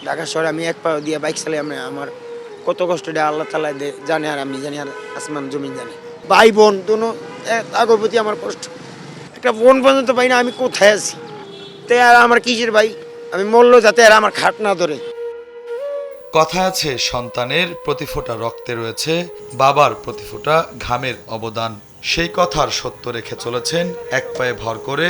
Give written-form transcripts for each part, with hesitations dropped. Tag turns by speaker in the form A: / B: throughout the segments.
A: ঢাকা শহরে আমি এক পা দিয়ে বাইক চালাই, আমি আমার কত কষ্টটা আল্লাহ তাআলা জানে, আর আমি জানি, আর আসমান জমিন জানে। ভাই বোন দুনো তাদের প্রতি আমার কষ্ট, একটা বোন পর্যন্ত পাই না, আমি কোথায় আছি? তে আর আমার কিসের ভাই, আমি মরলো যাতে আর আমার খাট না ধরে।
B: কথা আছে, সন্তানের প্রতি ফোঁটা রক্তে রয়েছে বাবার প্রতি ফোঁটা ঘামের অবদান। সেই কথার সত্য রেখে চলেছেন এক পায়ে ভর করে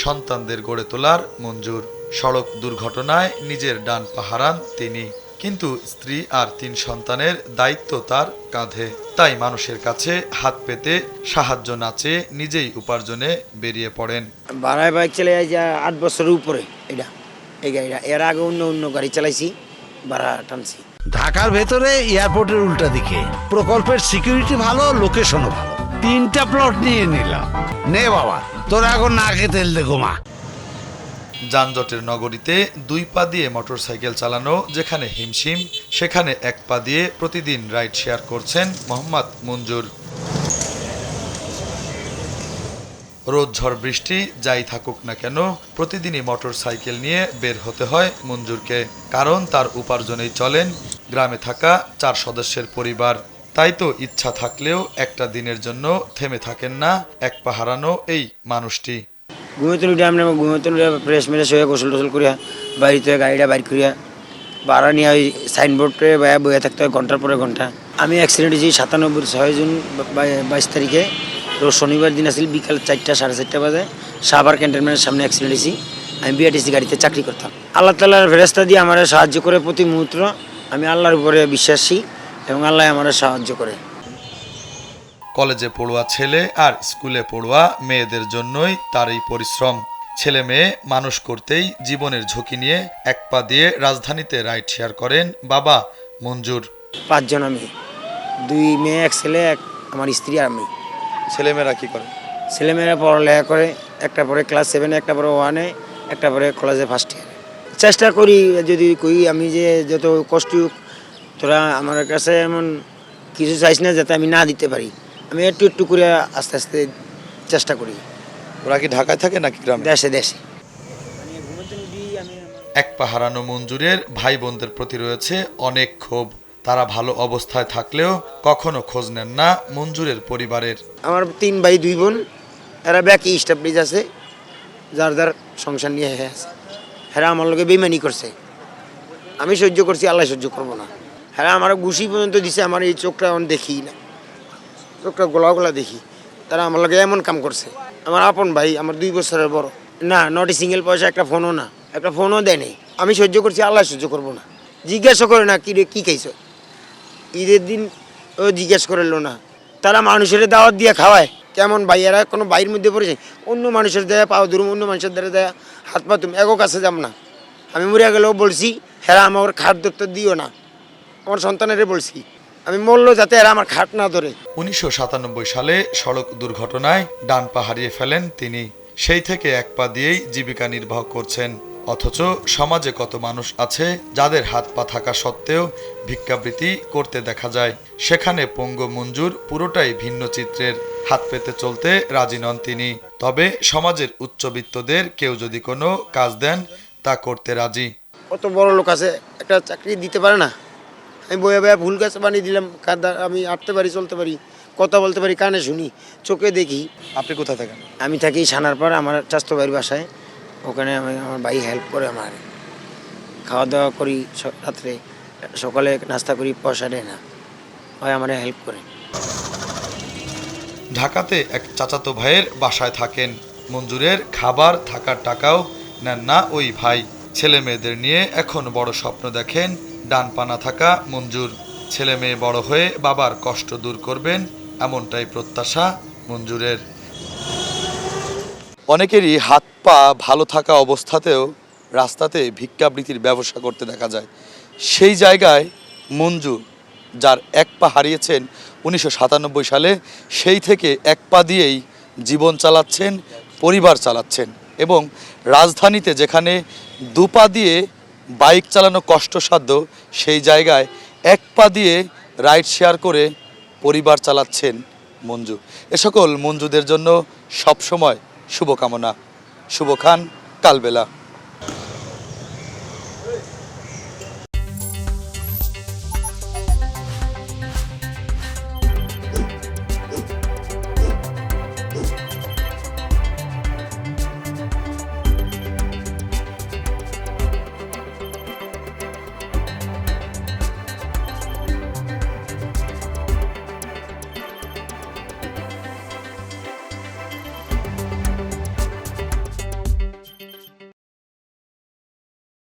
B: সন্তানদের গড়ে তোলার মঞ্জুর। সড়ক দুর্ঘটনায় নিজের ডান পা হারান তিনি, কিন্তু স্ত্রী আর 3 সন্তানের দায়িত্ব তার কাঁধে। তাই মানুষের কাছে হাত পেতে সাহায্য না চেয়ে নিজেই উপার্জনে বেরিয়ে পড়েন।
A: ভাড়ায় বাইক চালাই যে 8 বছরের উপরে, এটা এই গাড়িটা, এর আগে অন্য অন্য গাড়ি চালাইছি, ভাড়া টানছি।
C: ঢাকার ভেতরে এয়ারপোর্টের উল্টা দিকে, প্রকল্পের সিকিউরিটি ভালো, লোকেশনও ভালো। 3টা প্লট নিয়ে নিলাম। নে বাবা, তোর এখন নাকে তেল দে, ঘুমা।
B: যানজটের নগরীতে 2 পা দিয়ে মোটরসাইকেল চালানো যেখানে হিমশিম, সেখানে 1 পা দিয়ে প্রতিদিন রাইড শেয়ার করছেন মোহাম্মদ মঞ্জুর। রোদ ঝড় বৃষ্টি যাই থাকুক না কেন, প্রতিদিনই মোটরসাইকেল নিয়ে বের হতে হয় মঞ্জুরকে। কারণ তার উপার্জনেই চলেন গ্রামে থাকা 4 সদস্যের পরিবার। তাই তো ইচ্ছা থাকলেও একটা দিনের জন্য থেমে থাকেন না এক পা হারানো এই মানুষটি।
A: ঘুমেতে উঠে আমরা ঘুমেতে উঠে ফ্রেশ মেরে শুয়ে গোসল টোসল করিয়া বাড়িতে গাড়িটা বাইর করিয়া ভাড়া নিয়ে ওই সাইনবোর্ডে বয়ে থাকতে হয় ঘন্টার পরে ঘন্টা। আমি অ্যাক্সিডেন্ট হয়েছি 97 জুন 22 তারিখে, রোজ শনিবার দিন আসছিল, বিকাল 4টা 4:30 বাজে সাভার ক্যান্টনমেন্টের সামনে অ্যাক্সিডেন্ট হয়েছি। আমি বিআরটিসি গাড়িতে চাকরি করতাম। আল্লাহ তাআলার ফেরেশতা দিয়ে আমার সাহায্য করে প্রতি মুহূর্ত। আমি আল্লাহর উপরে বিশ্বাসী এবং আল্লাহ আমার সাহায্য করে।
B: কলেজে পড়ুয়া ছেলে আর স্কুলে পড়ুয়া মেয়েদের জন্যই তার এই পরিশ্রম। ছেলে মেয়ে মানুষ করতেই জীবনের ঝুঁকি নিয়ে 1 পা দিয়ে রাজধানীতে রাইড শেয়ার করেন বাবা মঞ্জুর।
A: 5 জন আমি, 2 মেয়ে 1 ছেলে, আমার স্ত্রী আর আমি।
B: ছেলেমেয়েরা কি করে?
A: ছেলেমেয়েরা পড়ালেখা করে, একটা পরে ক্লাস 7, একটা পরে 1-এ, একটা পরে কলেজে ফার্স্ট ইয়ারে। চেষ্টা করি যদি কই আমি যে যত কষ্ট হোক, তোরা আমার কাছে এমন কিছু চাইস না যাতে আমি না দিতে পারি। আমি একটু একটু করে আস্তে আস্তে চেষ্টা করি।
B: ওরা কি ঢাকায় থাকে নাকি গ্রামে?
A: দেশে দেশে।
B: 1 পা হারানো মঞ্জুরের ভাই বোনদের প্রতি রয়েছে অনেক ক্ষোভ। তারা ভালো অবস্থায় থাকলেও কখনো খোঁজ নেন না মঞ্জুরের পরিবারের।
A: আমার 3 ভাই 2 বোন, এরা ব্যাকি স্টাবলিশ আছে, যার যার সংসার নিয়ে আছে। হ্যাঁ আমার লোকে বেইমানি করছে, আমি সহ্য করছি, আল্লাহ সহ্য করবো না। হ্যাঁ আমার ঘুষি পর্যন্ত দিছে, আমার এই চোখটা এখন দেখি না, চোখটা গোলা গোলা দেখি। তারা আমার লোকে এমন কাম করছে। আমার আপন ভাই, আমার 2 বছরের বড়, না নটি সিঙ্গেল পয়সা একটা ফোনও না, একটা ফোনও দেয় নেই। আমি সহ্য করছি, আল্লাহ সহ্য করবো না। জিজ্ঞাসা করে না কি রে কী খাইছ, ঈদের দিন ও জিজ্ঞেস করলো না। তারা মানুষের দাওয়াত দিয়ে খাওয়ায়, কেমন ভাই এরা কোনো বাইরের মধ্যে পড়েছে, অন্য মানুষের দেয়া পাও ধরুম, অন্য মানুষের দ্বারা দেয়া হাত পা তুমি এগো কাছে যাব না। আমি মরিয়া গেলেও বলছি হ্যাঁ আমার খাদ্য তো দিও না, আমার সন্তানেরে বলছি আমি মরলো যাতে এরা আমার খাট না ধরে।
B: 1997 সালে সড়ক দুর্ঘটনায় ডান পা হারিয়ে ফেলেন তিনি। সেই থেকে 1 পা দিয়েই জীবিকা নির্বাহ করছেন। অথচ সমাজে কত মানুষ আছে যাদের হাত পা থাকা সত্ত্বেও ভিক্ষাবৃত্তি করতে দেখা যায়। সেখানে পঙ্গু মঞ্জুর পুরোটাই ভিন্ন চিত্রের। হাত পেতে চলতে রাজি নন তিনি, তবে সমাজের উচ্চবিত্তদের কেউ যদি কোনো কাজ দেন তা করতে রাজি।
A: কত বড় লোক আছে, একটা চাকরি দিতে পারে না। আমি বয়ে বয়ে ভুল গাছ বানিয়ে দিলাম, আমি হাঁটতে পারি, চলতে পারি, কথা বলতে পারি, কানে শুনি, চোখে দেখি।
B: আপনি কোথায় থাকেন?
A: আমি থাকি সানার পর আমার স্বাস্থ্য ভাইয়ের বাসায়, ওখানে আমার ভাই হেল্প করে, আমার খাওয়া দাওয়া করি, রাত্রে সকালে নাস্তা করি, পয়সা দেয় না, ভাই আমার হেল্প করে।
B: ঢাকাতে এক চাচাতো ভাইয়ের বাসায় থাকেন মঞ্জুরের। খাবার থাকার টাকাও নেন না ওই ভাই। ছেলে মেয়েদের নিয়ে এখন বড় স্বপ্ন দেখেন ডান পা না থাকা মঞ্জুর। ছেলে মেয়ে বড় হয়ে বাবার কষ্ট দূর করবেন, এমনটাই প্রত্যাশা মঞ্জুরের। অনেকেরই হাত পা ভালো থাকা অবস্থাতেও রাস্তাতে ভিক্ষাবৃত্তির ব্যবসা করতে দেখা যায়। সেই জায়গায় মঞ্জুর, যার 1 পা হারিয়েছেন 1997 সালে, সেই থেকে 1 পা দিয়েই জীবন চালাচ্ছেন, পরিবার চালাচ্ছেন। এবং রাজধানীতে যেখানে 2 পা দিয়ে বাইক চালানো কষ্টসাধ্য, সেই জায়গায় 1 পা দিয়ে রাইড শেয়ার করে পরিবার চালাচ্ছেন মঞ্জু। এ সকল মঞ্জুদের জন্য সবসময় শুভকামনা। শুভ খান, কালবেলা।